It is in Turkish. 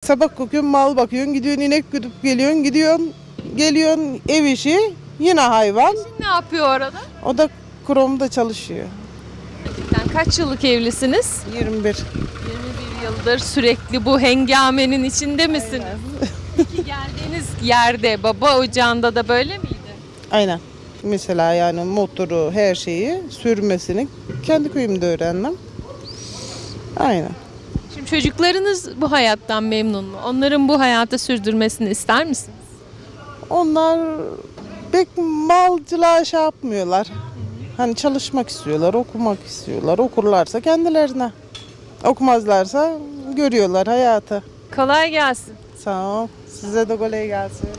Sabah kokuyorsun, mal bakıyorsun, gidiyorsun inek güdüp geliyorsun ev işi, yine hayvan. Ne yapıyor orada? O da kurumda çalışıyor. Sen kaç yıllık evlisiniz? 21. 21 yıldır sürekli bu hengamenin içinde misiniz? Peki geldiğiniz yerde baba ocağında da böyle miydi? Aynen. Mesela yani motoru, her şeyi sürmesini kendi köyümde öğrendim. Aynen. Şimdi çocuklarınız bu hayattan memnun mu? Onların bu hayatı sürdürmesini ister misiniz? Onlar pek malcılığa şey yapmıyorlar. Hani çalışmak istiyorlar, okumak istiyorlar. Okurlarsa kendilerine. Okumazlarsa görüyorlar hayatı. Kolay gelsin. Sağ ol. Size de kolay gelsin.